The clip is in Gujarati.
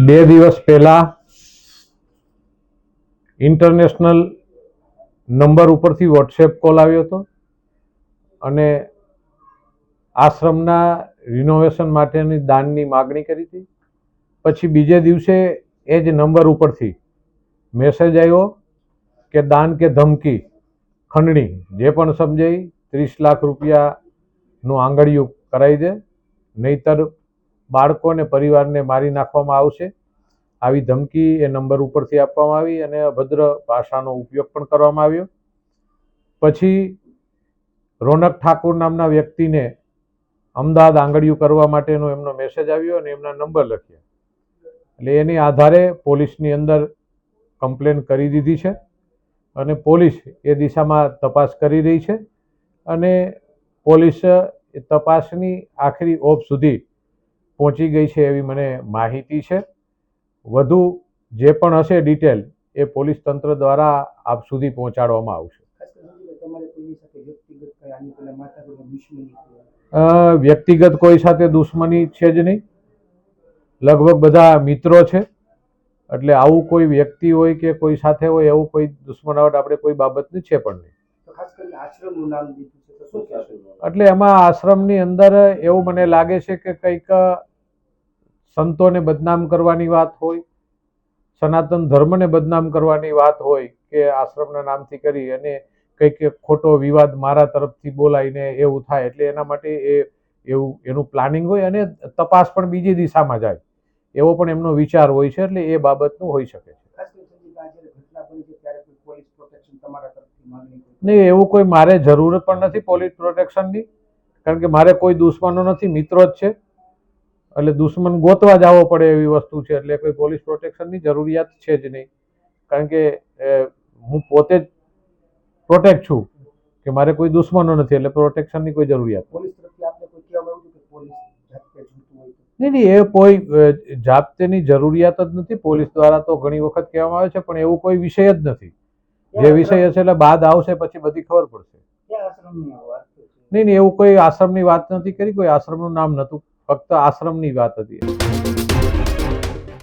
બે દિવસ પહેલા ઇન્ટરનેશનલ નંબર ઉપરથી વોટ્સએપ કોલ આવ્યો હતો અને આશ્રમના રિનોવેશન માટેની દાનની માગણી કરી હતી. પછી બીજે દિવસે એ જ નંબર ઉપરથી મેસેજ આવ્યો કે દાન કે ધમકી ખંડણી જે પણ સમજાઈ 30 લાખ રૂપિયાનું આંગળીયું કરાવી દે, નહીતર બાળકો અને પરિવારને મારી નાખવામાં આવશે. આવી ધમકી એ નંબર ઉપરથી આપવામાં આવી અને અભદ્ર ભાષાનો ઉપયોગ પણ કરવામાં આવ્યો. પછી રોનક ઠાકુર નામના વ્યક્તિને અમદાવાદ આંગળીયું કરવા માટેનો એમનો મેસેજ આવ્યો અને એમના નંબર લખ્યા. એટલે એની આધારે પોલીસની અંદર કમ્પ્લેન કરી દીધી છે અને પોલીસ એ દિશામાં તપાસ કરી રહી છે અને પોલીસ એ તપાસની આખરી ઓપ સુધી પહોંચી ગઈ છે એવી મને માહિતી છે. વધુ જે પણ હશે ડિટેલ એ પોલીસ તંત્ર દ્વારા આપ સુધી પહોંચાડવામાં આવશે. વ્યક્તિગત કોઈ સાથે દુશ્મની છે જ નહીં, લગભગ બધા મિત્રો છે. એટલે આવું કોઈ વ્યક્તિ હોય કે કોઈ સાથે હોય એવું કોઈ દુશ્મનાવટ આપણે કોઈ બાબતની છે પણ નહીં. એટલે એમાં આશ્રમની અંદર એવું મને લાગે છે કે કંઈક સંતોને બદનામ કરવાની વાત હોય, સનાતન ધર્મને બદનામ કરવાની વાત હોય કે આશ્રમના નામથી કરી અને કંઈક ખોટો વિવાદ મારા તરફથી બોલાઈને એવું થાય. એટલે એના માટે એનું પ્લાનિંગ હોય અને તપાસ પણ બીજી દિશામાં જાય એવો પણ એમનો વિચાર હોય છે. એટલે એ બાબતનું હોઈ શકે છે. નહીં, એવું કોઈ મારે જરૂર પણ નથી પોલીસ પ્રોટેક્શનની, કારણ કે મારે કોઈ દુશ્મનો નથી, મિત્રો જ છે. એટલે દુશ્મન ગોતવા જવો પડે એવી વસ્તુ છે. એટલે કોઈ પોલીસ પ્રોટેક્શનની જરૂરિયાત છે જ નહીં, કારણ કે હું પોતે જ પ્રોટેક્ટ છું કે મારે કોઈ દુશ્મનો નથી. એટલે પ્રોટેક્શનની કોઈ જરૂરિયાત નહીં. એ કોઈ જાપ્તેની જરૂરિયાત જ નથી. પોલીસ દ્વારા તો ઘણી વખત કહેવામાં આવે છે પણ એવું કોઈ વિષય જ નથી. જે વિષય હશે એટલે બાદ આવશે પછી બધી ખબર પડશે. નહીં, એવું કોઈ આશ્રમની વાત નથી કરી, કોઈ આશ્રમનું નામ નહોતું, ફક્ત આશ્રમની વાત હતી.